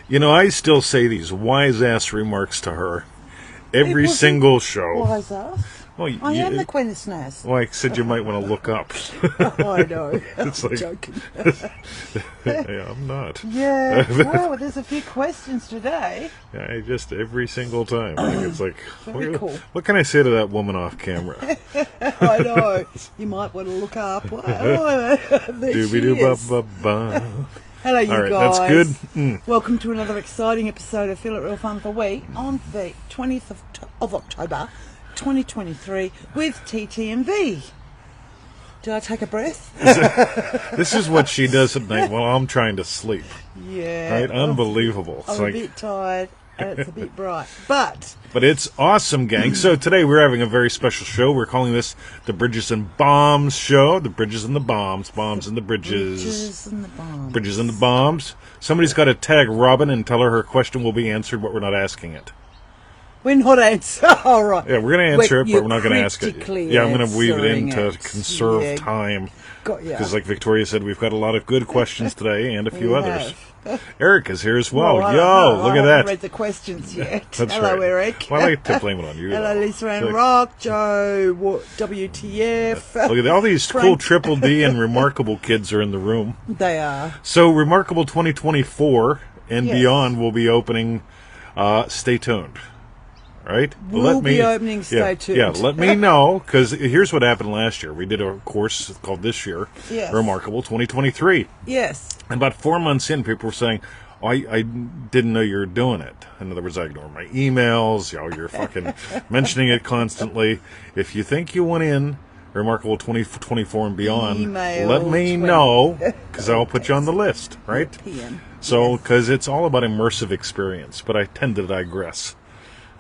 You know, I still say these wise-ass remarks to her every single show. Wise ass. Well, I am the Queen of Snaz. Well, I said you might want to look up. I know. It's I'm like- joking. Yeah, I'm not. Yeah. Well, there's a few questions today. I just every single time. It's like, Very cool. what can I say to that woman off camera? I know. You might want to look up. Oh, there she is. Doobie-doo-ba-ba-ba. Hello, you All right, guys. that's good. Welcome to another exciting episode of Feel It Real Fun for We on the 20th of October, 2023 with TTMV. Did I take a breath? This is what she does at night while I'm trying to sleep. Yeah. Right? Unbelievable. It's I'm like, a bit tired and it's a bit bright. But it's awesome, gang. So today we're having a very special show. We're calling this the Bridges and Bombs show. The Bridges and the Bombs. Bombs and the Bridges. Bridges and the bombs. Bridges and the Bombs. Somebody's got to tag Robin and tell her question will be answered, but we're not asking it. We're not answering. All right. Yeah, we're going to answer it, but we're not going to ask it. critically Yeah, I'm going to weave it in answering to it. conserve Yeah. time. Got ya. Because like Victoria said, we've got a lot of good questions today and a few We others. have. Erica's here as well. Well, I Yo, don't know. look I at haven't that. read the questions yet. That's Hello, right. Eric. Well, I like to blame it on you. Hello, though. Lisa and It's like, Rock, Joe, WTF. Look at that. All these cool Frank. Triple D and Remarkable kids are in the room. They are. So Remarkable 2024 and Yes. beyond will be opening. Stay tuned. Right? We'll be opening, stay tuned. Yeah, let me know, because here's what happened last year. We did a course called this year, Yes. Remarkable 2023. Yes. And about 4 months in, people were saying, oh, I didn't know you were doing it. In other words, I ignore my emails. You're fucking mentioning it constantly. If you think you went in Remarkable 2024 and beyond, Email let me 20. know, because I'll put you on the list, right? PM. So, because it's all about immersive experience, but I tend to digress.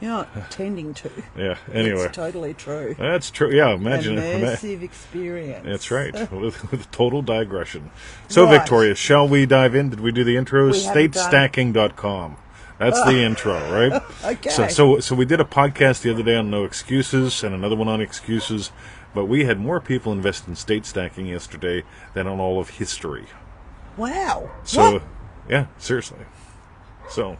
You're not tending to. Yeah, anyway. It's totally true. That's true. Yeah, imagine it. Immersive experience. That's right, with total digression. So, Right. Victoria, shall we dive in? Did we do the intro? We haven't done Statestacking.com. That's the intro, right? Okay. So we did a podcast the other day on no excuses and another one on excuses, but we had more people invest in state stacking yesterday than on all of history. Wow. So, What? yeah, seriously. So,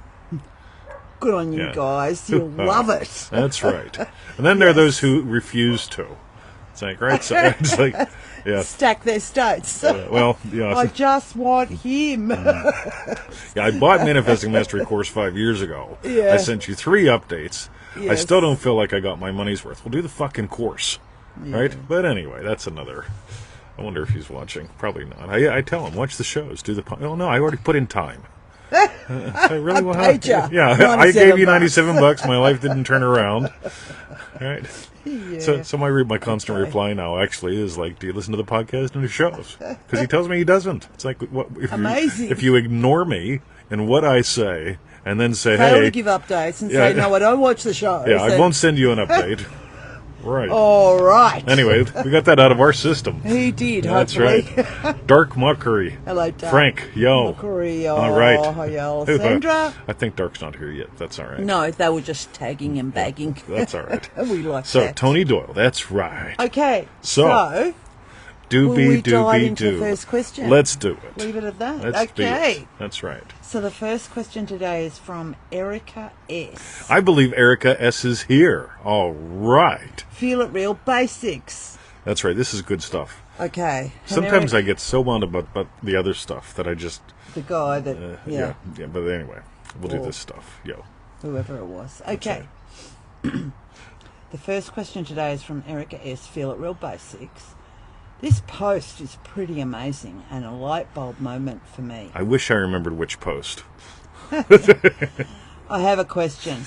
Good on you yeah. guys. You'll love it. that's right. And then there are those who refuse to. It's like, right? So it's like, yeah. Stack their states. Well, yeah. I just want him. Yeah, I bought Manifesting Mastery course 5 years ago. Yeah. I sent you 3 updates. I Yes. still don't feel like I got my money's worth. We'll do the fucking course, right? But anyway, that's another. I wonder if he's watching. Probably not. I tell him, watch the shows. Do the. Oh no, I already put in time. I really will. paid ya. Yeah, I gave you $97. $97. My life didn't turn around. All right. Yeah. So my constant reply now actually is like, do you listen to the podcast and the shows? Because he tells me he doesn't. It's like, what? Amazing. If you ignore me and what I say, and then say, Fail hey, to give updates and Yeah. say, no, I don't watch the show. yeah, I won't send you an update. Right. All right. Anyway, we got that out of our system. He did, That's hopefully. right. Dark Mockery. Hello, Dark. Frank, yo. Mockery, All right. Hi, Alessandra. I think Dark's not here yet. That's all right. No, they were just tagging and bagging. That's all right. We like So, that. Tony Doyle, that's right. Okay. So, will will we Doobie dive doobie into the doo. first question? Let's do it. leave it at that. Let's be Okay. it. That's right. So the first question today is from Erica S. I believe Erica S. is here. All right. Feel It Real Basics. That's right. This is good stuff. Okay. And Sometimes Eric, I get so wound up about the other stuff that I just... the guy that, yeah. But anyway, we'll do Or- this stuff. Yo. whoever it was. Okay. The first question today is from Erica S. Feel It Real Basics. This post is pretty amazing and a light bulb moment for me. I wish I remembered which post. I have a question.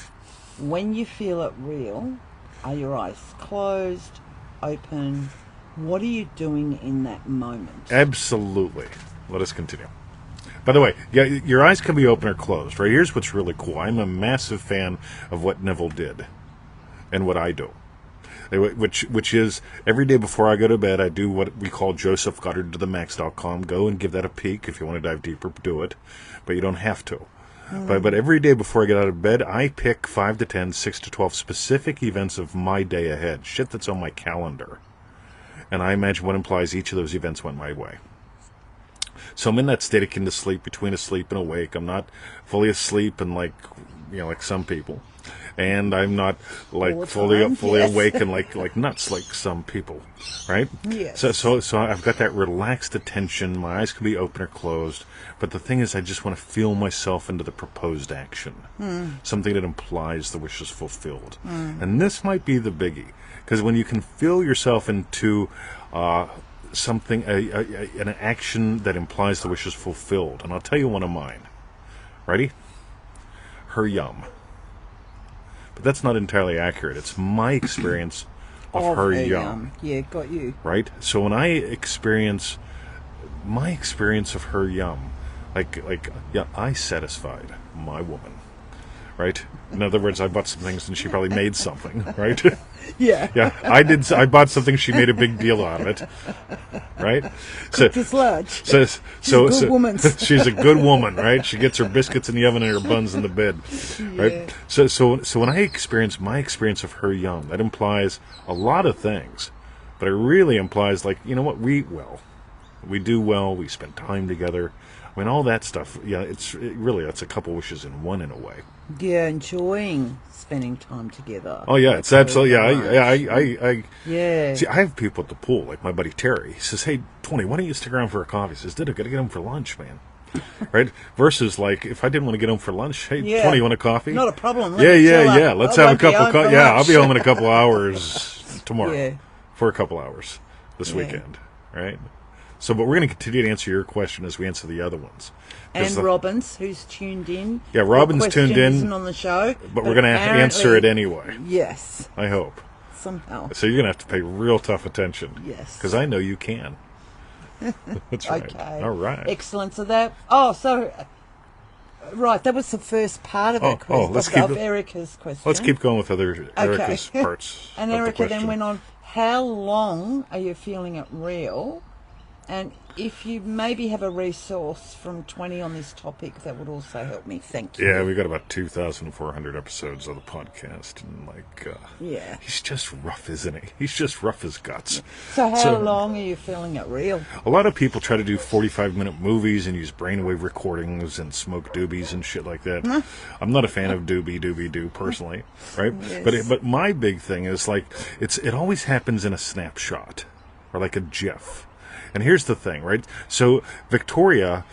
When you feel it real, are your eyes closed, open? What are you doing in that moment? Absolutely. Let us continue. By the way, yeah, your eyes can be open or closed, right? Here's what's really cool. I'm a massive fan of what Neville did and what I do. Which is every day before I go to bed, I do what we call Joseph Goddard to the max.com. Go and give that a peek. If you want to dive deeper, do it. But you don't have to. But every day before I get out of bed, I pick 5 to 10, 6 to 12 specific events of my day ahead. Shit that's on my calendar. And I imagine what implies each of those events went my way. So I'm in that state akin to sleep, between asleep and awake. I'm not fully asleep and like some people, and I'm not like All the fully time, yes. awake and like nuts like some people, right? Yes. So I've got that relaxed attention. My eyes can be open or closed, but the thing is, I just want to feel myself into the proposed action, something that implies the wish is fulfilled, and this might be the biggie, because when you can feel yourself into something, an action that implies the wish is fulfilled. And I'll tell you one of mine. Ready? Her yum. But that's not entirely accurate. It's my experience of her yum. Yeah, got you. Right? So when I experience my experience of her yum, I satisfied my woman. Right? In other words, I bought some things and she probably made something, right? Yeah. Yeah, I bought something. She made a big deal out of it, right? Cooked as large. She's a good woman. She's a good woman, right? She gets her biscuits in the oven and her buns in the bed, right? So when I experience my experience of her yum, that implies a lot of things, but it really implies like, you know what, we eat well, we do well, we spend time together. I mean, all that stuff. Yeah, it's a couple wishes in one in a way. Yeah, enjoying spending time together. Oh yeah, it's absolutely Yeah. See, I have people at the pool, like my buddy Terry. He says, "Hey, Tony, why don't you stick around for a coffee?" He says, "Dude, I got to get home for lunch, man." Right? Versus like, if I didn't want to get home for lunch, hey, Yeah. Tony, you want a coffee? Not a problem. Yeah. Let's have a cup of coffee. Yeah, I'll be home in a couple. couple hours tomorrow Yeah. for a couple hours this Yeah. weekend, right? So, but we're going to continue to answer your question as we answer the other ones. 'Cause And Robin's, who's tuned in. Yeah, Robin's Your question tuned in, Isn't on the show, but we're going to answer it anyway. Yes, I hope. somehow. So you're going to have to pay real tough attention. Yes. Because I know you can. That's right. Okay. All right. Excellent. So that. Oh, so. Right, that was the first part of that question. let's of keep- Erica's question. Let's keep going with other Erica's Okay. parts. And of the Erica then question. went on, how long are you feeling it real? And if you maybe have a resource from 20 on this topic, that would also help me. Thank you. Yeah, we got about 2,400 episodes of the podcast, and Yeah. he's just rough, isn't he? He's just rough as guts. So how long are you feeling it real? A lot of people try to do 45-minute movies and use brainwave recordings and smoke doobies and shit like that. I'm not a fan of doobie-doo personally, right? Yes. But my big thing is like it always happens in a snapshot or like a GIF. And here's the thing, right? So Victoria,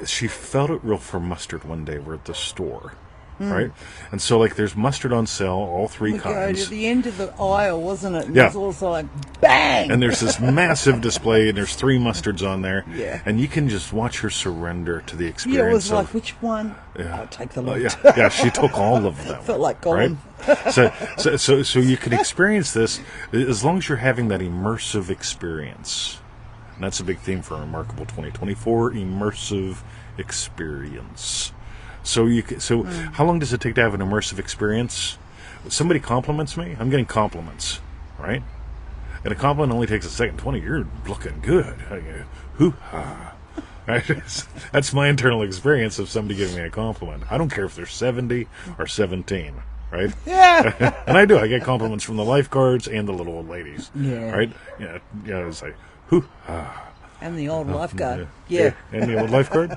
she felt it real for mustard one day. We're at the store, right? And so like there's mustard on sale, all three We go kinds. to the end of the aisle, wasn't it? And Yeah. It was also like, bang! And there's this massive display, and there's 3 mustards on there. Yeah. And you can just watch her surrender to the Yeah, experience it was like, of... which one? Yeah. I'll take the lot. Yeah, she took all of them. Felt like right? Gollum. So you can experience this as long as you're having that immersive experience. And that's a big theme for Remarkable 2024, immersive experience. So how long does it take to have an immersive experience? Somebody compliments me, I'm getting compliments, right? And a compliment only takes a second. 20, you're looking good. Hoo-ha. Right? That's my internal experience of somebody giving me a compliment. I don't care if they're 70 or 17, right? Yeah. And I do. I get compliments from the lifeguards and the little old ladies. Yeah. Right? It's like, hoo-ha. And the old lifeguard. Yeah. And the old lifeguard?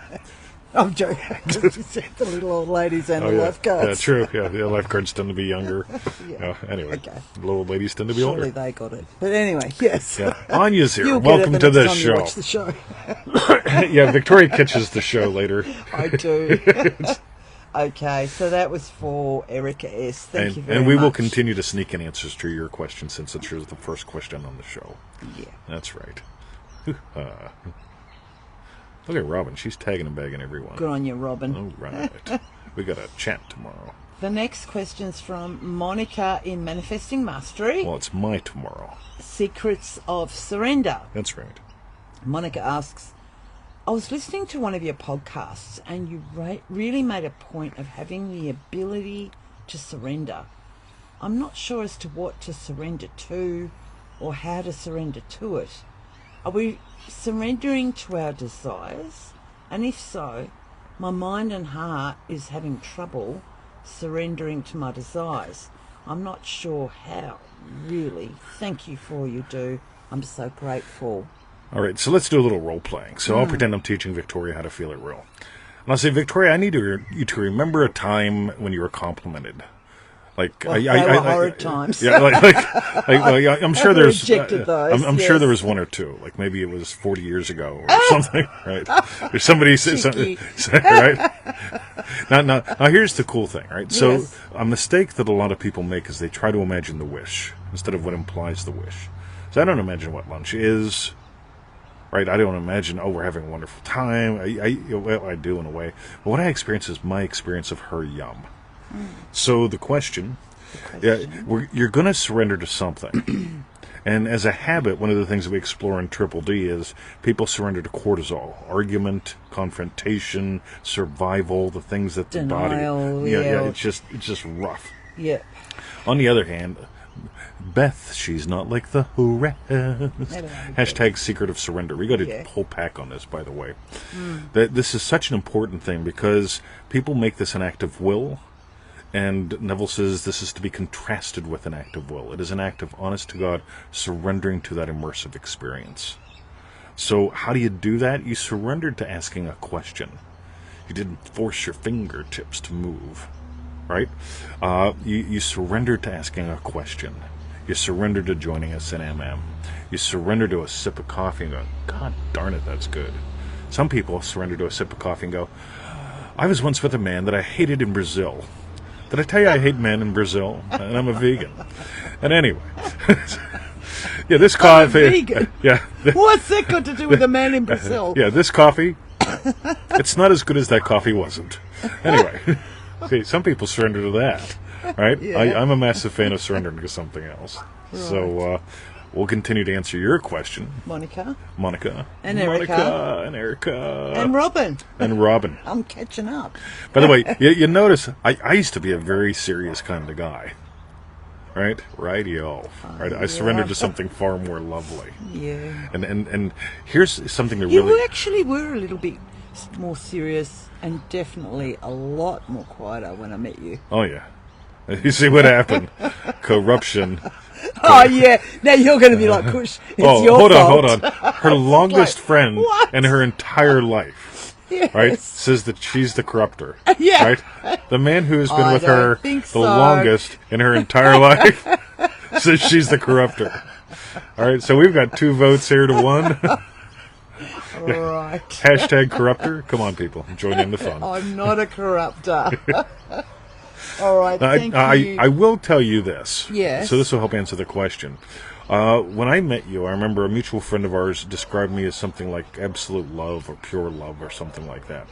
I'm joking. You said the little old ladies and the yeah. lifeguards. Yeah, true. Yeah, the lifeguards tend to be younger. Yeah. Anyway, Okay. the little old ladies tend to be Surely older. they got it. But anyway, yes. Yeah. Anya's here. You'll Welcome get it to the the next time you show. watch the show. Yeah, Victoria catches the show later. I do. Okay, so that was for Erica S. Thank you very much. And we will continue to sneak in answers to your question since it's the first question on the show. Yeah. That's right. Look at Robin. She's tagging and bagging everyone. Good on you, Robin. All right. We got a chat tomorrow. The next question's from Monica in Manifesting Mastery. Well, it's my tomorrow. Secrets of Surrender. That's right. Monica asks, I was listening to one of your podcasts and you really made a point of having the ability to surrender. I'm not sure as to what to surrender to or how to surrender to it. Are we surrendering to our desires? And if so, my mind and heart is having trouble surrendering to my desires. I'm not sure how, really. Thank you for all you do. I'm so grateful. All right, so let's do a little role playing. So I'll pretend I'm teaching Victoria how to feel it real. And I'll say, Victoria, I need you to remember a time when you were complimented. Like Well, they were horrid times. Yeah, I'm sure I've there's. rejected those, I'm sure yes. there was one or two. Like maybe it was 40 years ago or something, right? There's somebody said something, Cheeky. right? Now, here's the cool thing, right? So Yes. a mistake that a lot of people make is they try to imagine the wish instead of what implies the wish. So I don't imagine what lunch is. Right, I don't imagine. Oh, we're having a wonderful time. Well, I do in a way, but what I experience is my experience of her yum. So the question, you're going to surrender to something, and as a habit, one of the things that we explore in Triple D is people surrender to cortisol, argument, confrontation, survival, the things that the Denial, body, yeah. it's just rough. Yeah. On the other hand, Beth, she's not like the rest. Hashtag secret of surrender. We got a whole pack on this, by the way. That this is such an important thing because people make this an act of will, and Neville says this is to be contrasted with an act of will. It is an act of honest to God surrendering to that immersive experience. So how do you do that? You surrendered to asking a question. You didn't force your fingertips to move. Right? You surrender to asking a question. You surrender to joining us in MM. You surrender to a sip of coffee and go, God darn it, that's good. Some people surrender to a sip of coffee and go, I was once with a man that I hated in Brazil. Did I tell you I hate men in Brazil? And I'm a vegan. And anyway. Yeah, this coffee. Vegan? Yeah. What's that got to do with a man in Brazil? Yeah, this coffee, it's not as good as that coffee wasn't. Anyway. See, some people surrender to that, right? Yeah. I'm a massive fan of surrendering to something else. Right. So we'll continue to answer your question. Monica. And Erica. And Robin. And Robin. I'm catching up. By the way, you notice, I used to be a very serious kind of guy. Right? Radio. Right? I surrendered to something far more lovely. Yeah. And here's something that You really... actually were a little bit more serious and definitely a lot more quieter when I met you. Oh, yeah. You see what happened? Corruption. Oh, yeah. Now you're going to be like, Kush, it's your hold fault. on. Her longest friend what? in her entire life, Yes. right, says that she's the corrupter. Yeah. Right? The man who has been I with don't her think the so. longest in her entire life says she's the corrupter. All right, so we've got 2 votes here to 1. Right. Hashtag corrupter. Come on, people. Join in the fun. I'm not a corrupter. All right, thank you. I will tell you this. Yes. So this will help answer the question. When I met you, I remember a mutual friend of ours described me as something like absolute love or pure love or something like that.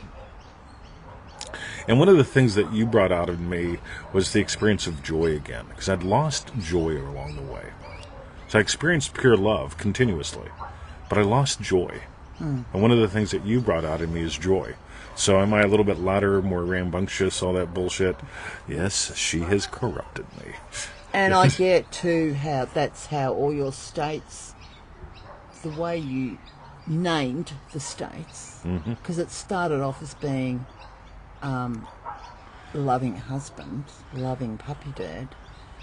And one of the things that you brought out of me was the experience of joy again, because I'd lost joy along the way. So I experienced pure love continuously, but I lost joy. And one of the things that you brought out in me is joy. So am I a little bit louder, more rambunctious, all that bullshit? Yes, she has corrupted me. And I get too how that's how all your states, the way you named the states, because it started off as being loving husband, loving puppy dad.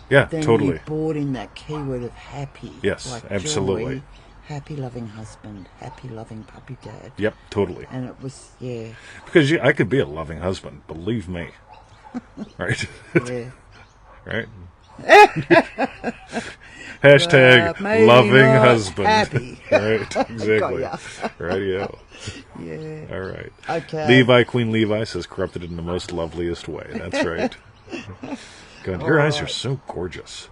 Yeah, Then totally. you brought in that keyword of happy. Yes, like absolutely. Joy, happy loving husband, happy loving puppy dad. Yep, totally. And it was, yeah. Because I could be a loving husband, believe me. Right? Yeah. Right? Hashtag maybe loving not husband. happy. Right, exactly. Got Radio. Yeah. All right. Okay. Queen Levi says corrupted in the most loveliest way. That's right. God, your eyes are so gorgeous.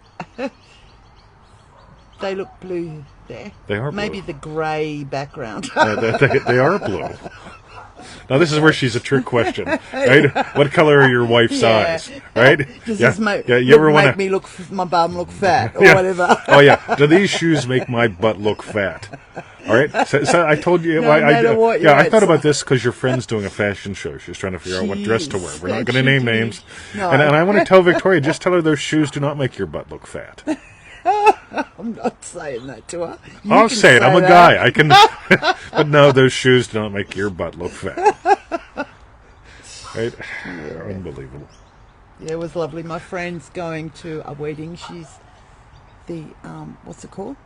They look blue there. They are blue. Maybe the grey background. They are blue. Now this is where she's a trick question, right? What color are your wife's eyes, right? Does this make wanna... me look, my bum look fat or yeah. whatever? Oh yeah. Do these shoes make my butt look fat? All right. So I told you. No matter what you I thought answer. about this because your friend's doing a fashion show. She's trying to figure out what dress to wear. We're not going to name names. No. And I want to tell Victoria, just tell her those shoes do not make your butt look fat. I'm not saying that to her. I'll say it. I'm a guy. I can. But no, those shoes do not make your butt look fat. Right? Yeah. Unbelievable. Yeah, it was lovely. My friend's going to a wedding. She's the what's it called?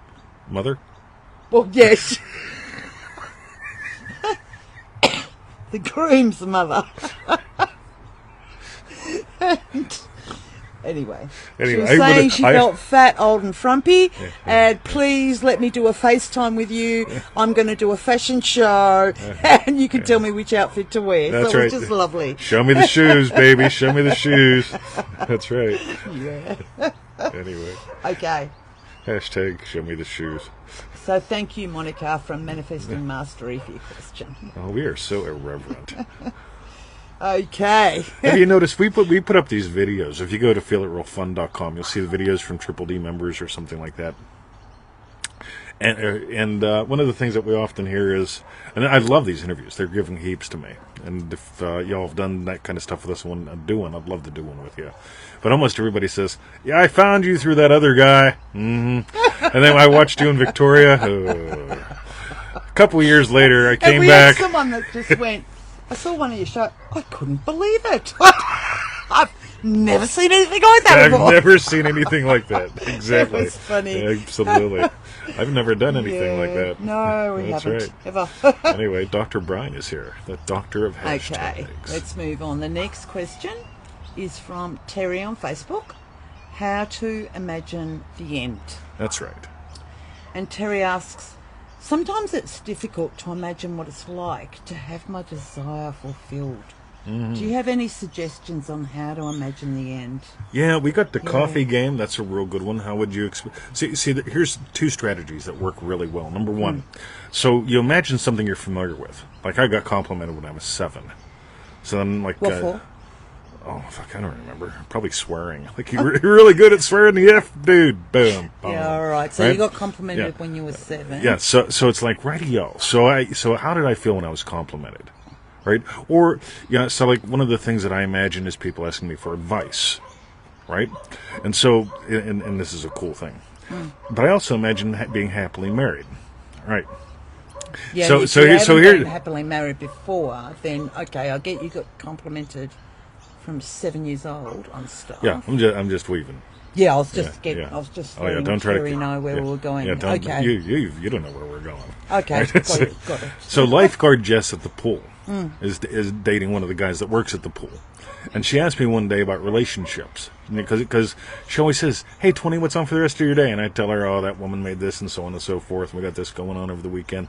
Mother? Well, yes. the groom's mother. And anyway, she was saying she felt fat, old and frumpy, and please let me do a FaceTime with you. I'm going to do a fashion show, and you can tell me which outfit to wear. That's so it right. was just lovely. Show me the shoes, baby. Show me the shoes. That's right. Yeah. Anyway. Okay. Hashtag show me the shoes. So thank you, Monica, from Manifesting Mastery for your question. Oh, we are so irreverent. Okay. Have you noticed we put up these videos? If you go to feelitrealfun.com, you'll see the videos from Triple D members or something like that. And one of the things that we often hear is, and I love these interviews. They're giving heaps to me. And if y'all have done that kind of stuff with us, I'd love to do one with you. But almost everybody says, "Yeah, I found you through that other guy." Mm-hmm. And then I watched you in Victoria. A couple of years later, I came back. Had someone that just went, I saw one of your shows. I couldn't believe it. I've never seen anything like that before. I've never seen anything like that. Exactly. It was funny. Absolutely. I've never done anything like that. No, we That's haven't. right. Ever. Anyway, Dr. Brian is here, the doctor of hashtags. Okay, let's move on. The next question is from Terry on Facebook. How to imagine the end. That's right. And Terry asks, sometimes it's difficult to imagine what it's like to have my desire fulfilled. Mm-hmm. Do you have any suggestions on how to imagine the end? Yeah, we got the coffee game. That's a real good one. How would you see? Here's two strategies that work really well. Number one, so you imagine something you're familiar with. Like I got complimented when I was 7. So then, like, what for? Oh, fuck, I don't remember. Probably swearing. Like, you're really good at swearing the F, dude. Boom. Yeah, all right. So right? you got complimented when you were 7. Yeah, so it's like, radio. So how did I feel when I was complimented? Right? Or, yeah, so like one of the things that I imagine is people asking me for advice. Right? And so, and this is a cool thing. But I also imagine being happily married. Right? Yeah, so if you haven't here, been happily married before, then okay, I get you got complimented from 7 years old on stuff. Yeah, I'm just weaving. Yeah, I was just Yeah. I was just Oh yeah, letting don't try Terry to know where we were going. Yeah, don't, okay. You don't know where we're going. Okay, Right? got it. So lifeguard Jess at the pool is dating one of the guys that works at the pool, and she asked me one day about relationships because she always says, "Hey, 20, what's on for the rest of your day?" And I tell her, "Oh, that woman made this and so on and so forth. And we got this going on over the weekend,"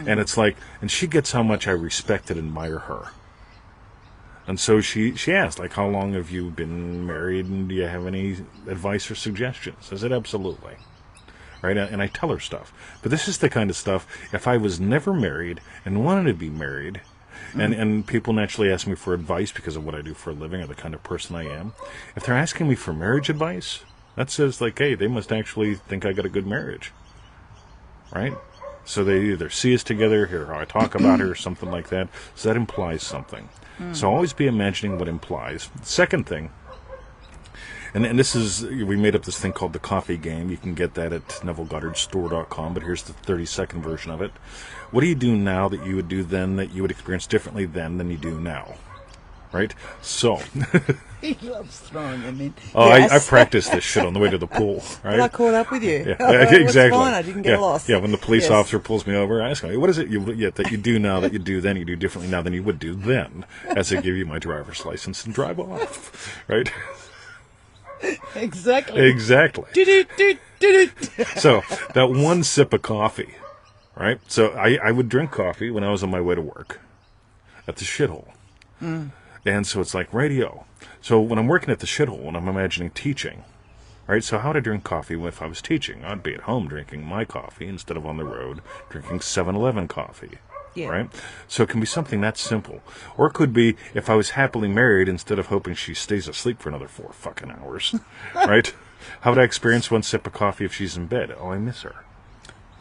and it's like, and she gets how much I respect and admire her. And so she asked, like, how long have you been married, and do you have any advice or suggestions? I said, absolutely. Right? And I tell her stuff. But this is the kind of stuff, if I was never married and wanted to be married, and people naturally ask me for advice because of what I do for a living or the kind of person I am, if they're asking me for marriage advice, that says, like, hey, they must actually think I got a good marriage. Right? So they either see us together, hear how I talk about her, or something like that. So that implies something. So always be imagining what implies. Second thing, and this is, we made up this thing called the coffee game. You can get that at NevilleGoddardStore.com, but here's the 30-second version of it. What do you do now that you would do then that you would experience differently then than you do now? Right? So. He loves throwing them in. Oh, Yes. I practiced this shit on the way to the pool. Right? But I caught up with you. Yeah, Oh, it was exactly. fine. I didn't get lost. Yeah, when the police Yes. officer pulls me over, I ask him, what is it that you do now that you do then, you do differently now than you would do then, as I give you my driver's license and drive off. Right? Exactly. Exactly. So, that one sip of coffee, right? So, I would drink coffee when I was on my way to work at the shithole. And so it's like radio. So when I'm working at the shithole and I'm imagining teaching, right? So how would I drink coffee if I was teaching? I'd be at home drinking my coffee instead of on the road drinking 7-Eleven coffee. Yeah. Right? So it can be something that simple. Or it could be if I was happily married instead of hoping she stays asleep for another 4 fucking hours. Right? How would I experience one sip of coffee if she's in bed? Oh, I miss her.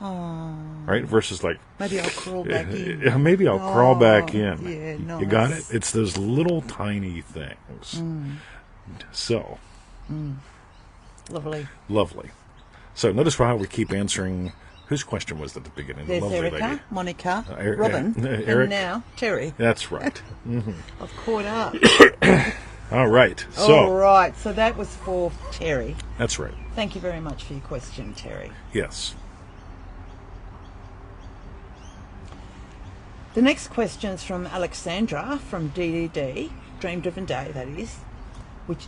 Oh. Right? Versus like, Maybe I'll crawl back in. yeah, maybe I'll crawl back in. Yeah, nice. You got it? It's those little tiny things. So, Lovely. lovely. So, notice how we keep answering. Whose question was at the beginning? There's lovely Erica, lady. Monica, Eric- Robin, Eric. and now Terry. That's right. I've caught up. All right. All So, right. So that was for Terry. that's right. Thank you very much for your question, Terry. Yes. The next question's from Alexandra from DDD, Dream Driven Day, that is, which,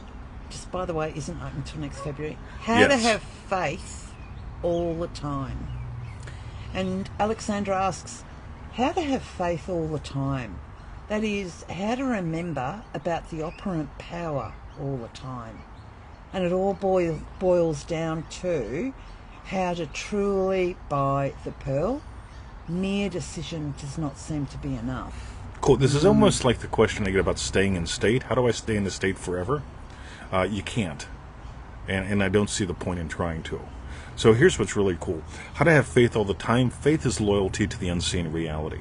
just by the way, isn't open until next February. How to Yes. have faith all the time. And Alexandra asks, how to have faith all the time? That is, how to remember about the operant power all the time. And it all boils down to how to truly buy the pearl. Mere decision does not seem to be enough. Cool. This is almost like the question I get about staying in state. How do I stay in the state forever? You can't. And I don't see the point in trying to. So here's what's really cool. How to have faith all the time. Faith is loyalty to the unseen reality.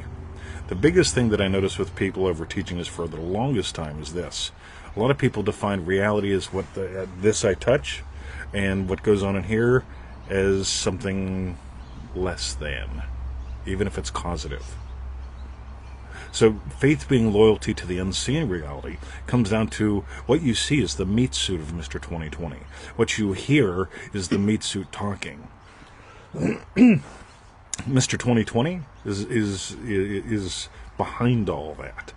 The biggest thing that I notice with people over teaching this for the longest time is this. A lot of people define reality as what this I touch, and what goes on in here as something less than, even if it's causative. So faith being loyalty to the unseen reality comes down to what you see is the meat suit of Mr. 2020. What you hear is the meat suit talking. Mr. 2020 is behind all that.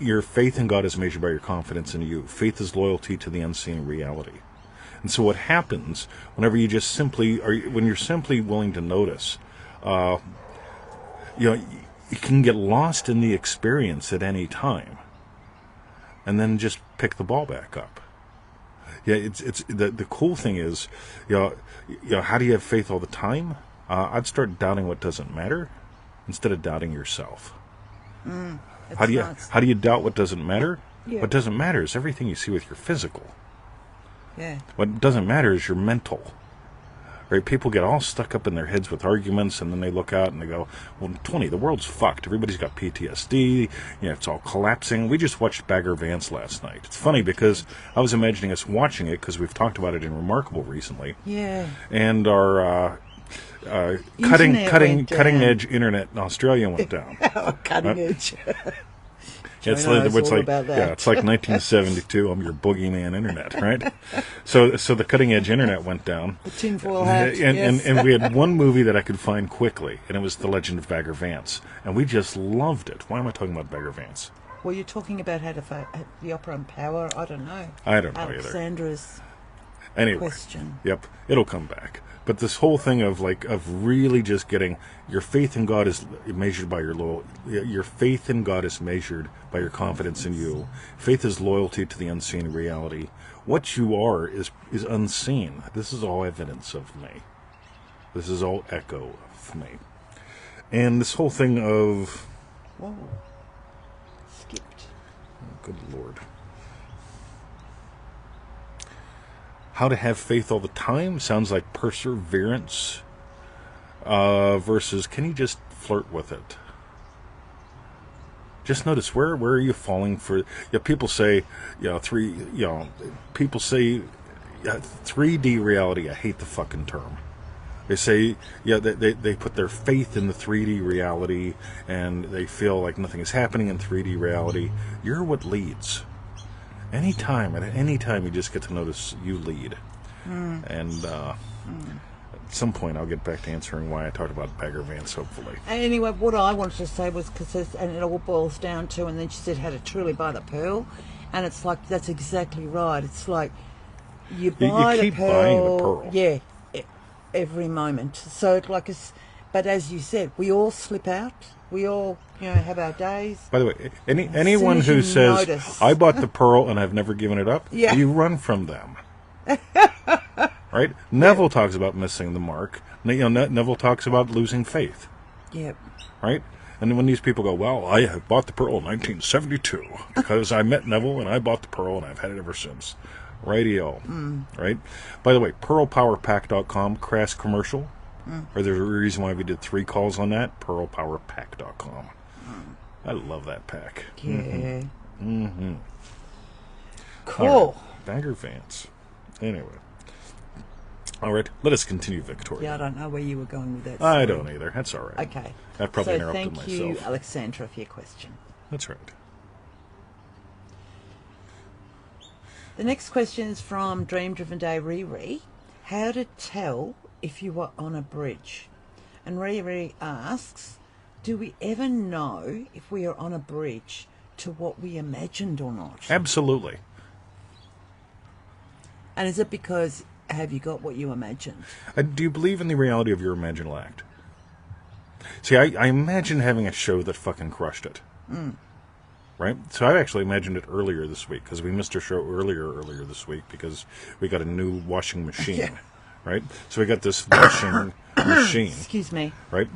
Your faith in God is measured by your confidence in you. Faith is loyalty to the unseen reality. And so what happens whenever you just simply, when you're simply willing to notice, you can get lost in the experience at any time, and then just pick the ball back up. Yeah, it's the cool thing is, how do you have faith all the time? I'd start doubting what doesn't matter instead of doubting yourself. How do you doubt what doesn't matter? Yeah. What doesn't matter is everything you see with your physical. Yeah. What doesn't matter is your mental. Right? People get all stuck up in their heads with arguments, and then they look out and they go, well, 20, the world's fucked. Everybody's got PTSD. It's all collapsing. We just watched Bagger Vance last night. It's funny because I was imagining us watching it because we've talked about it in Remarkable recently. Yeah. And our Internet went down. cutting edge internet in Australia went down. Cutting edge. It's knows like, all about that. it's like 1972. I'm your boogeyman internet, right? So the cutting edge internet went down. The tinfoil hat. And we had one movie that I could find quickly, and it was The Legend of Bagger Vance, and we just loved it. Why am I talking about Bagger Vance? Well, you're talking about how to the opera and power. I don't know. I don't know either. Alexandra's Anyway, question. Yep, it'll come back. But this whole thing of really just getting your faith in God is measured by your faith in God is measured by your confidence in you. Faith is loyalty to the unseen reality. What you are is unseen. This is all evidence of me. This is all echo of me. And this whole thing of Whoa. Skipped. good Lord. How to have faith all the time sounds like perseverance versus can you just flirt with it? Just notice where are you falling for? People say, people say 3D reality. I hate the fucking term. They say, they put their faith in the 3D reality and they feel like nothing is happening in 3D reality. You're what leads. At any time, you just get to notice you lead. And at some point, I'll get back to answering why I talked about Bagger Vance, hopefully. Anyway, what I wanted to say was and it all boils down to, and then she said how to truly buy the pearl, and it's like that's exactly right. It's like you buy keep the pearl, buying the pearl. yeah, every moment. So but as you said, we all slip out. We all, have our days. By the way, anyone as who you says, notice. I bought the pearl and I've never given it up, Yeah. you run from them. Right? Neville talks about missing the mark. Neville talks about losing faith. Yep. Right? And when these people go, well, I have bought the pearl in 1972 because I met Neville and I bought the pearl and I've had it ever since. Radio. Right? By the way, pearlpowerpack.com, crass commercial. Or there's a reason why we did 3 calls on that. Pearlpowerpack.com. I love that pack. Yeah. Mm-hmm. Cool. All right. Bagger Vance. Anyway. All right. Let us continue, Victoria. Yeah, I don't know where you were going with that. I story. don't either. That's all right. Okay. I probably so interrupted thank you, myself. Alexandra, for your question. That's right. The next question is from Dream Driven Day Riri. How to tell if you were on a bridge? And Riri asks, do we ever know if we are on a bridge to what we imagined or not? Absolutely. And is it because have you got what you imagined? Do you believe in the reality of your imaginal act? See, I imagine having a show that fucking crushed it. Right? So I actually imagined it earlier this week, because we missed our show earlier this week because we got a new washing machine. Yeah. Right? So we got this washing machine. Excuse me. Right?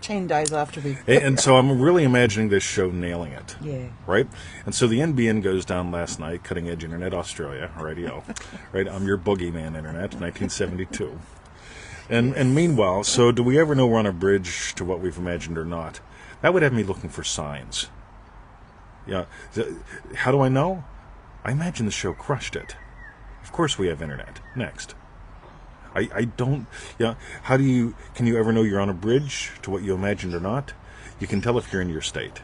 10 days after we... And so I'm really imagining this show nailing it. Yeah. Right? And so the NBN goes down last night, Cutting Edge Internet Australia, radio. Right? I'm your boogeyman internet, 1972. And meanwhile, so do we ever know we're on a bridge to what we've imagined or not? That would have me looking for signs. Yeah. How do I know? I imagine the show crushed it. Of course we have internet. Next. I don't... Yeah. How do you... Can you ever know you're on a bridge to what you imagined or not? You can tell if you're in your state.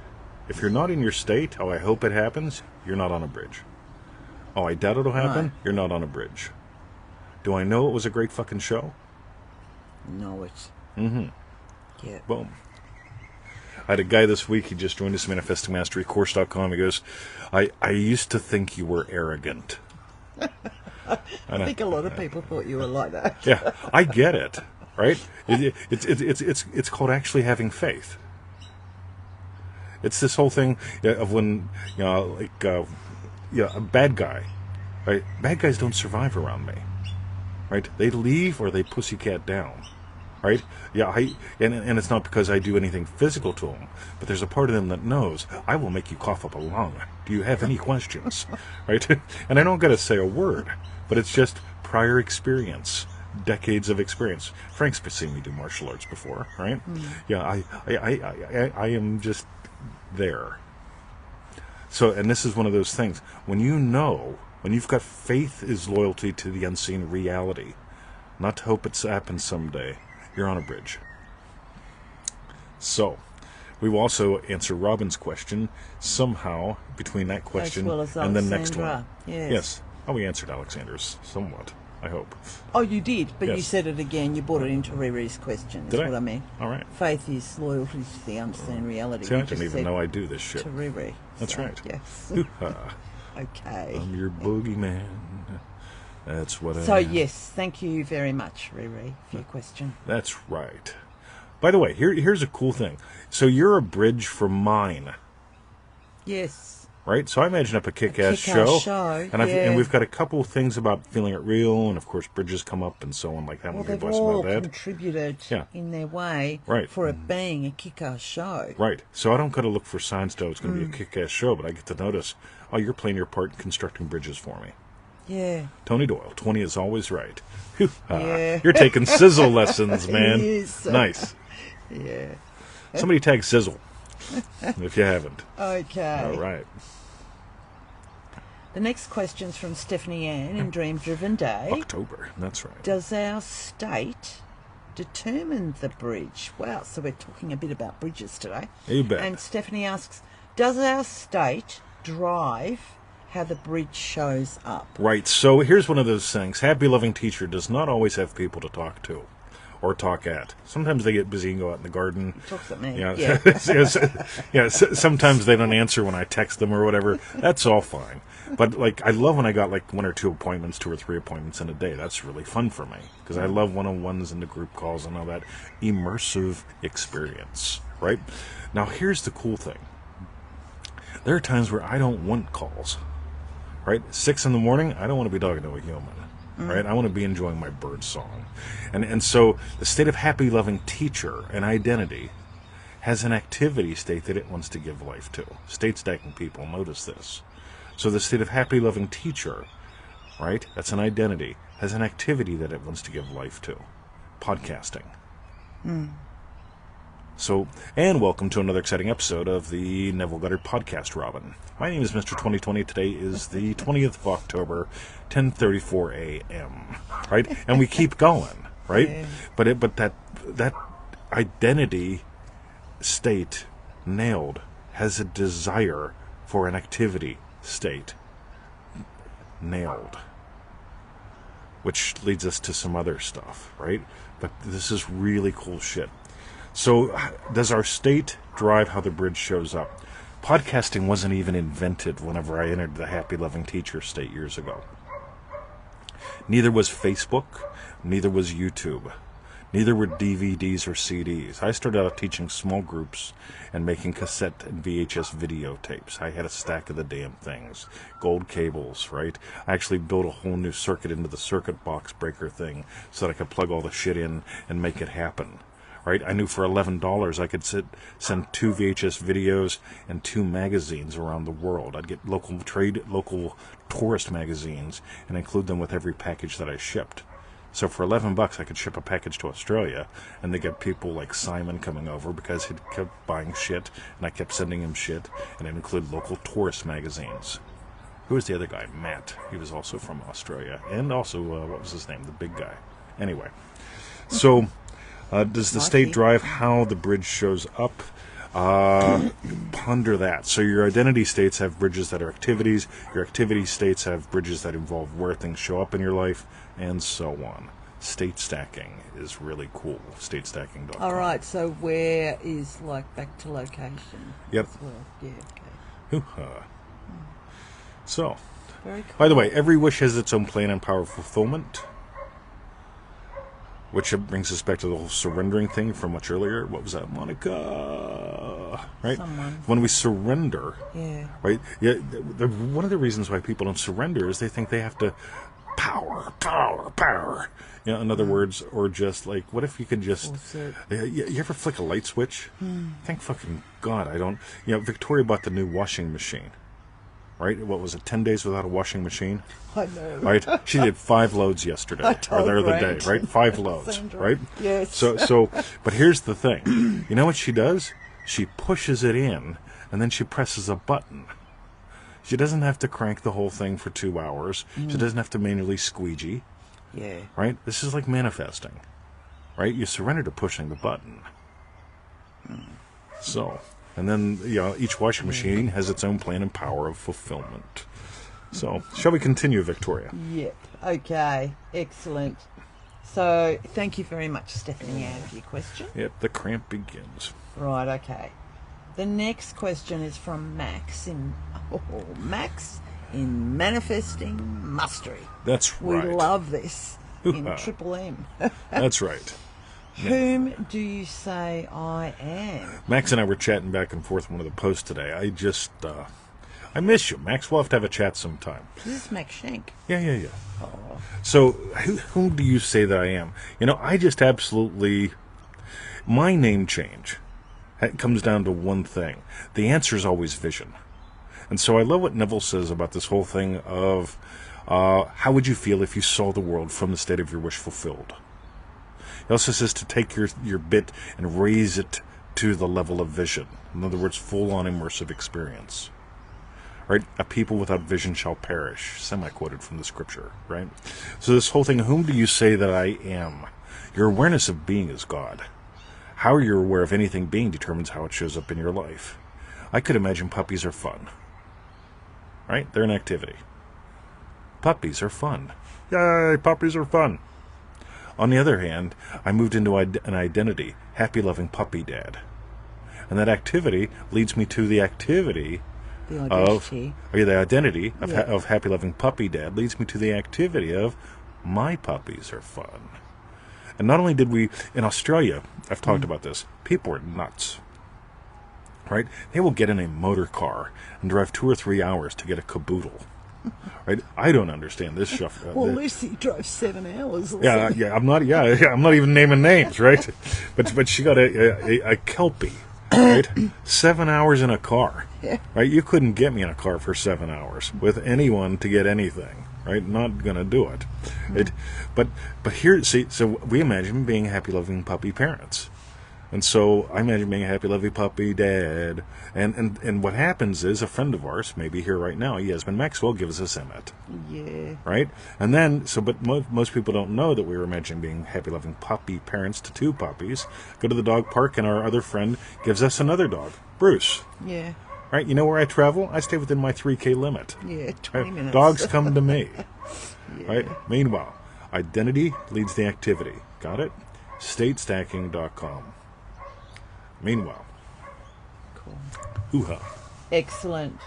If you're not in your state, oh, I hope it happens, you're not on a bridge. Oh, I doubt it'll happen, Right. You're not on a bridge. Do I know it was a great fucking show? No, it's... Yeah. Boom. I had a guy this week, he just joined us, ManifestingMasteryCourse.com. He goes, I used to think you were arrogant. I think a lot of people thought you were like that. Yeah, I get it, right? It's called actually having faith. It's this whole thing of when, a bad guy, right? Bad guys don't survive around me, right? They leave or they pussycat down, right? Yeah, and it's not because I do anything physical to them, but there's a part of them that knows, I will make you cough up a lung. Do you have any questions? Right? And I don't got to say a word, but it's just prior experience, decades of experience. Frank's seen me do martial arts before, right? Yeah, I am just there. So, and this is one of those things, when you've got faith is loyalty to the unseen reality, not to hope it's happens someday, you're on a bridge. So, we will also answer Robin's question somehow between that question As well as and the next Alexandra. one. Yes. Oh, we answered Alexander's somewhat, I hope. Oh, you did, but you Yes. said it again. You brought it into Riri's question. That's Did I? what I mean. All right. Faith is loyalty to the unseen reality. See, I You didn't just even said know I do this shit. to Riri. That's So, right. Yes. Hoo-ha. Okay. I'm your boogeyman. That's what So I am. yes, thank you very much, Riri, for your question. That's right. By the way, here's a cool thing. So you're a bridge for mine, Yes. right? So I imagine up a kick-ass kick-ass show, yeah. and we've got a couple of things about feeling it real, and of course bridges come up and so on like that. Well, We'll be they've blessed all about that. contributed Yeah. in their way Right. for it being a kick-ass show. Right. So I don't got to look for signs to it's going to be Mm. a kick-ass show, but I get to notice, oh, you're playing your part in constructing bridges for me. Yeah. Tony Doyle, 20 is always right. Hoo-ha. Yeah. You're taking sizzle lessons, man. He is. Nice. Yeah. Somebody tag sizzle if you haven't. Okay. All right. The next question's from Stephanie Ann in Dream Driven Day. October. That's right. Does our state determine the bridge? Wow, so we're talking a bit about bridges today. You bet. And Stephanie asks, does our state drive how the bridge shows up? Right. So here's one of those things. Happy Loving Teacher does not always have people to talk to or talk at. Sometimes they get busy and go out in the garden. Talks at me. Yeah. Yeah. Sometimes they don't answer when I text them or whatever. That's all fine. But like, I love when I got like 1 or 2 appointments, 2 or 3 appointments in a day. That's really fun for me because I love one-on-ones and the group calls and all that immersive experience. Right. Now here's the cool thing. There are times where I don't want calls. Right? 6 in the morning, I don't want to be talking to a human. Right? I want to be enjoying my bird song. And so the state of happy, loving teacher and identity has an activity state that it wants to give life to. State stacking people, notice this. So the state of happy, loving teacher, right? That's an identity, has an activity that it wants to give life to. Podcasting. So, and welcome to another exciting episode of the Neville Gutter Podcast, Robin. My name is Mr. 2020. Today is the 20th of October, 10:34 a.m. Right, and we keep going, right? Yeah. But that identity state nailed has a desire for an activity state nailed, which leads us to some other stuff, right? But this is really cool shit. So, does our state drive how the bridge shows up. Podcasting wasn't even invented whenever I entered the Happy Loving Teacher state years ago. Neither was Facebook, neither was YouTube. Neither were DVDs or CDs. I started out teaching small groups and making cassette and VHS videotapes. I had a stack of the damn things. Gold cables, right? I actually built a whole new circuit into the circuit box breaker thing so that I could plug all the shit in and make it happen. Right? I knew for $11 I could send 2 VHS videos and 2 magazines around the world. I'd get local tourist magazines and include them with every package that I shipped. So for $11 I could ship a package to Australia, and they get people like Simon coming over because he kept buying shit, and I kept sending him shit, and it included local tourist magazines. Who was the other guy? Matt. He was also from Australia. And also, what was his name? The big guy. Anyway. So, does the state drive how the bridge shows up? Ponder that. So your identity states have bridges that are activities. Your activity states have bridges that involve where things show up in your life, and so on. State stacking is really cool. Statestacking.com. All right, so where is like back to location? Yep. As well. Yeah, okay. Hoo-ha. So, Very cool. by the way, every wish has its own plan and power of fulfillment. Which brings us back to the whole surrendering thing from much earlier. What was that, Monica? Right? Someone. When we surrender, Yeah. right? Yeah. One of the reasons why people don't surrender is they think they have to power. You know, in other words, or just like, what if you could just? You ever flick a light switch? Thank fucking God I don't. You know, Victoria bought the new washing machine. Right? What was it? 10 days without a washing machine? I know. Right? She did 5 loads yesterday, or the other day, right? 5 loads, right? Yes. So, but here's the thing. You know what she does? She pushes it in, and then she presses a button. She doesn't have to crank the whole thing for 2 hours. She doesn't have to manually squeegee, Yeah. right? This is like manifesting, right? You surrender to pushing the button. So, and then, you know, each washing machine has its own plan and power of fulfillment. So, shall we continue, Victoria? Yep. Okay. Excellent. So, thank you very much, Stephanie Ann, for your question. Yep, the cramp begins. Right. Okay. The next question is from Max in Manifesting Mastery. That's We right. love this in Hoo-ha. Triple M. That's right. Whom do you say I am? Max and I were chatting back and forth on one of the posts today. I miss you, Max. We'll have to have a chat sometime. This is Max Schenk. Yeah. Oh. So, whom do you say that I am? You know, I just absolutely... My name change it comes down to one thing. The answer is always vision. And so I love what Neville says about this whole thing of how would you feel if you saw the world from the state of your wish fulfilled? He also says to take your bit and raise it to the level of vision. In other words, full-on immersive experience. Right? A people without vision shall perish. Semi-quoted from the scripture, right? So this whole thing, whom do you say that I am? Your awareness of being is God. How you're aware of anything being determines how it shows up in your life. I could imagine puppies are fun. Right? They're an activity. Puppies are fun. Yay, puppies are fun. On the other hand, I moved into an identity, happy, loving puppy dad. And that activity leads me to the activity The identity. of happy, loving puppy dad leads me to the activity of my puppies are fun. And not only did we, in Australia, I've talked about this, people are nuts. Right? They will get in a motor car and drive 2 or 3 hours to get a caboodle. Right? I don't understand this stuff. Well, Lucy drove 7 hours. Or Yeah, something. I'm not even naming names, right? But she got a Kelpie, right? 7 hours in a car, Yeah. right? You couldn't get me in a car for 7 hours with anyone to get anything, right? Not gonna do it. But here, see, so we imagine being happy, loving puppy parents. And so I imagine being a happy, lovely puppy dad. And what happens is a friend of ours, maybe here right now, Yasmin Maxwell, gives us Emmett. Yeah. Right? And then, but most people don't know that we were imagining being happy, loving puppy parents to 2 puppies. Go to the dog park, and our other friend gives us another dog, Bruce. Yeah. Right? You know where I travel? I stay within my 3K limit. Yeah. 20 minutes. Dogs come to me. Yeah. Right? Meanwhile, identity leads the activity. Got it? Statestacking.com. Meanwhile, cool. Hoo-ha. Excellent.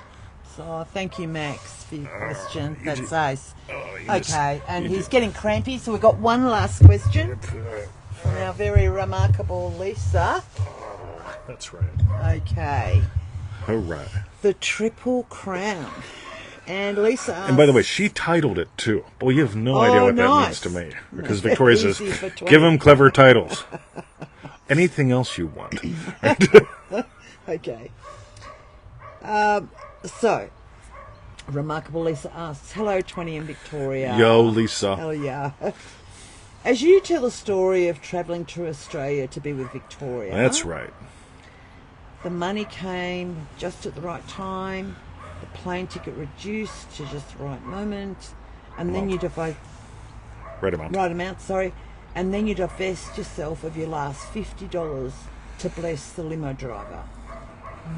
So thank you, Max, for your question. That's ace. you just- Okay, and you he's just- getting crampy, so we've got one last question from our very remarkable Lisa. That's right. Okay. All right. The Triple Crown. And Lisa asks... And by the way, she titled it too. Well, you have no idea what that nice. means to me. Because Victoria says, Easy for 20. give them clever titles. Anything else you want. Okay. So, remarkable Lisa asks, hello, 20 in Victoria. Yo, Lisa. Hell yeah. As you tell the story of travelling to Australia to be with Victoria... That's right. The money came just at the right time, the plane ticket reduced to just the right moment, and then you divide... Right amount. Right amount, sorry. And then you divest yourself of your last $50 to bless the limo driver.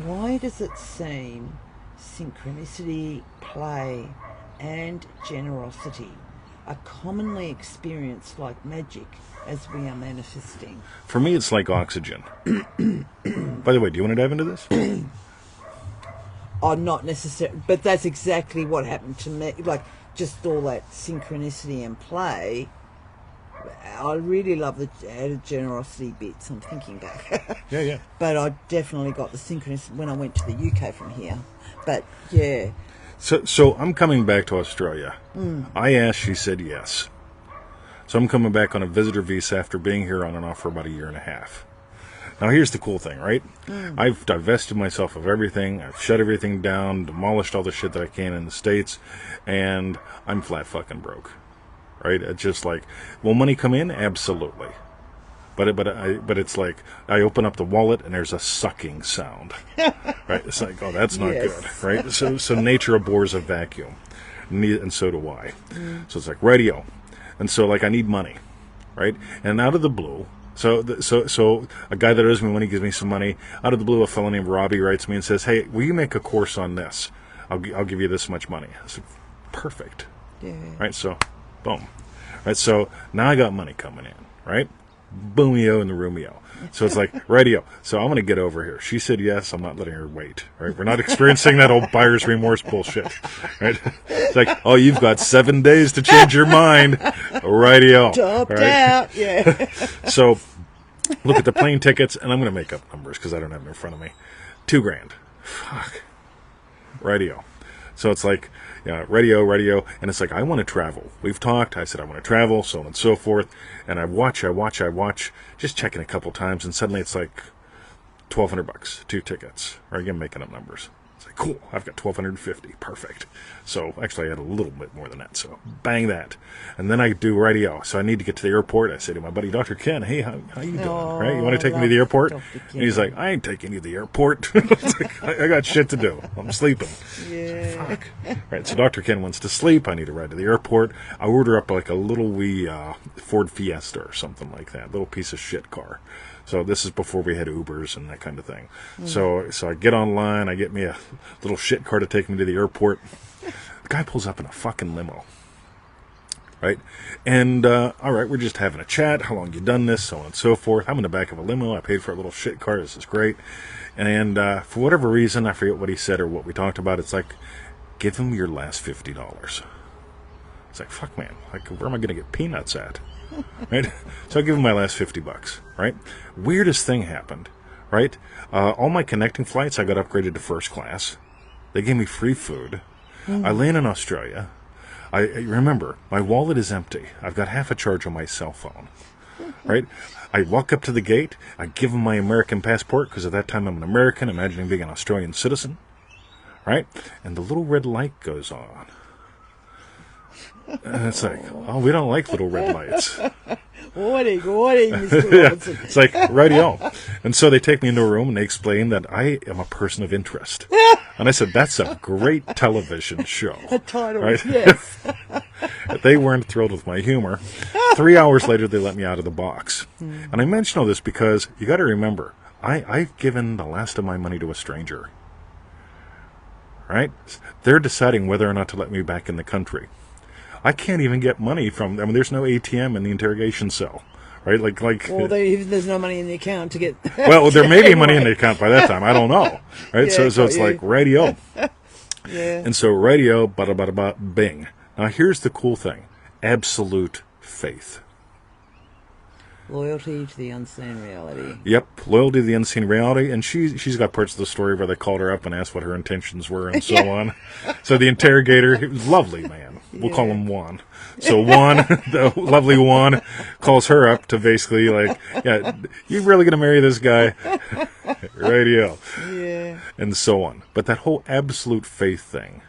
Why does it seem synchronicity, play, and generosity are commonly experienced like magic as we are manifesting? For me, it's like oxygen. By the way, do you want to dive into this? Oh, not necessarily, but that's exactly what happened to me. Like, just all that synchronicity and play. I really love the added generosity bits. I'm thinking back. Yeah. But I definitely got the synchronicity when I went to the UK from here. But, yeah. So I'm coming back to Australia. I asked, she said yes. So I'm coming back on a visitor visa after being here on and off for about a year and a half. Now here's the cool thing, right? I've divested myself of everything. I've shut everything down, demolished all the shit that I can in the States, and I'm flat fucking broke. Right? It's just like, will money come in? Absolutely. But it's like I open up the wallet and there's a sucking sound. Right? It's like, oh, that's not Yes. good. Right? So nature abhors a vacuum, and so do I. So it's like radio, and so like I need money, right? And out of the blue, so a guy that owes me money gives me some money. Out of the blue, a fellow named Robbie writes me and says, "Hey, will you make a course on this? I'll give you this much money." I said, "Perfect." Yeah. Right? So, boom. Right? So now I got money coming in. Right? Boomio and the Romeo. So it's like, radio. So I'm going to get over here. She said yes. I'm not letting her wait. Right? We're not experiencing that old buyer's remorse bullshit. Right? It's like, oh, you've got 7 days to change your mind. Radio. Topped Right? out, yeah. So look at the plane tickets, and I'm going to make up numbers because I don't have them in front of me. $2,000. Fuck. Radio. So it's like, radio, and it's like, I want to travel. We've talked. I said, I want to travel, so on and so forth. And I watch, just checking a couple times, and suddenly it's like $1,200, 2 tickets. Or again, making up numbers. It's like, cool, I've got $1,250. Perfect. So actually, I had a little bit more than that. So bang that. And then I do radio. So I need to get to the airport. I say to my buddy, Dr. Ken, hey, how you doing? Oh, Right? You want to take I me to the love airport? Dr. And he's Ken. like, I ain't taking you to the airport. It's like, I got shit to do. I'm sleeping. Yeah. Fuck. Right, so Dr. Ken wants to sleep. I need to ride to the airport. I order up like a little wee Ford Fiesta or something like that. Little piece of shit car. So this is before we had Ubers and that kind of thing. So I get online. I get me a little shit car to take me to the airport. The guy pulls up in a fucking limo. Right? And, all right, we're just having a chat. How long you done this? So on and so forth. I'm in the back of a limo. I paid for a little shit car. This is great. And for whatever reason, I forget what he said or what we talked about. It's like, give him your last $50. It's like, fuck, man. Like, where am I going to get peanuts at? Right? So I give him my last $50. Right? Weirdest thing happened. Right? All my connecting flights, I got upgraded to first class. They gave me free food. I land in Australia. I remember, my wallet is empty. I've got half a charge on my cell phone. Right? I walk up to the gate. I give him my American passport because at that time I'm an American, imagining being an Australian citizen. Right? And the little red light goes on. And it's like, oh, we don't like little red lights. Warning, Mr. Robinson. It's like, radio. And so they take me into a room and they explain that I am a person of interest. And I said, that's a great television show. The title, Right? yes. They weren't thrilled with my humor. 3 hours later, they let me out of the box. And I mention all this because you got to remember, I've given the last of my money to a stranger. Right? They're deciding whether or not to let me back in the country. I can't even get money from them. There's no ATM in the interrogation cell. right? Like. Well, there's no money in the account to get. Well, there may be money in the account by that time. I don't know, right? Yeah, so it's got you. like radio, Yeah. and so radio, bada bada bada, bing. Now here's the cool thing: absolute faith. Loyalty to the unseen reality. Yep, loyalty to the unseen reality, and she's got parts of the story where they called her up and asked what her intentions were and so on. So the interrogator, he was a lovely man. We'll call him Juan. So Juan, the lovely Juan, calls her up to basically like, yeah, you really gonna marry this guy? Radio. Yeah. And so on. But that whole absolute faith thing.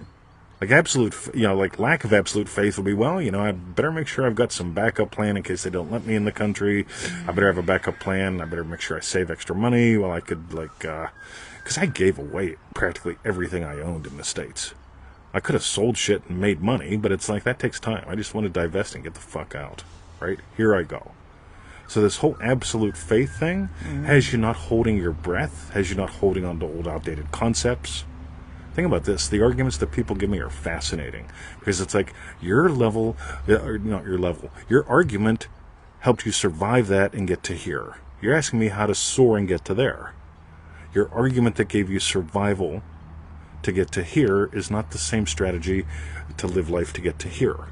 Like like lack of absolute faith will be, well, I better make sure I've got some backup plan in case they don't let me in the country. I better have a backup plan. I better make sure I save extra money while I could, because I gave away practically everything I owned in the States. I could have sold shit and made money, but it's like, that takes time. I just want to divest and get the fuck out, right? Here I go. So this whole absolute faith thing has you not holding your breath, has you not holding on to old outdated concepts. Think about this. The arguments that people give me are fascinating because it's like your argument helped you survive that and get to here. You're asking me how to soar and get to there. Your argument that gave you survival to get to here is not the same strategy to live life to get to here.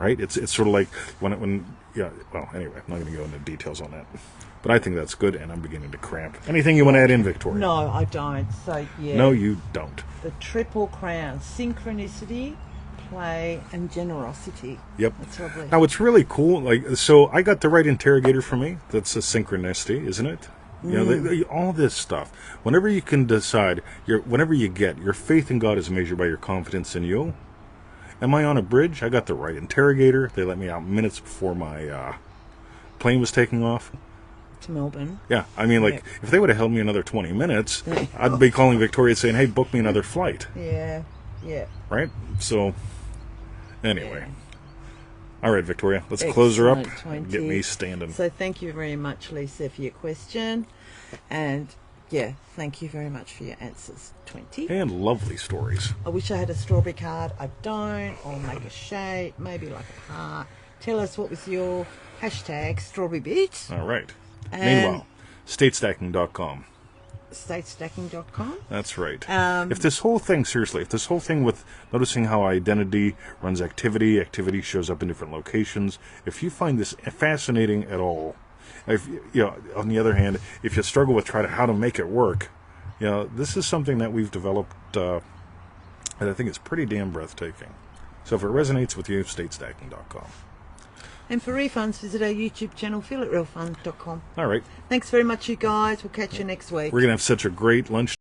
Right? It's sort of like well, anyway, I'm not going to go into details on that. But I think that's good, and I'm beginning to cramp. Anything you want to add in, Victoria? No, I don't. So, yeah. No, you don't. The triple crown: synchronicity, play, and generosity. Yep. That's lovely. Now, it's really cool. So I got the right interrogator for me. That's a synchronicity, isn't it? All this stuff. Whenever you can decide, whenever you get your faith in God is measured by your confidence in you. Am I on a bridge? I got the right interrogator. They let me out minutes before my plane was taking off. To Melbourne. Yeah, I mean, if they would have held me another 20 minutes, I'd be calling Victoria saying, hey, book me another flight. Yeah. Right? So, anyway. All right, Victoria, let's close her up and get me standing. So thank you very much, Lisa, for your question. And, thank you very much for your answers, 20. And lovely stories. I wish I had a strawberry card. I don't. I'll make a shape, maybe like a heart. Tell us what was your hashtag strawberry bit. All right. And meanwhile, statestacking.com. Statestacking.com. That's right. If this whole thing with noticing how identity runs activity shows up in different locations, if you find this fascinating at all, on the other hand, if you struggle with how to make it work, this is something that we've developed that I think is pretty damn breathtaking. So if it resonates with you, statestacking.com. And for refunds, visit our YouTube channel, feelitrealfun.com. All right. Thanks very much, you guys. We'll catch you next week. We're going to have such a great lunch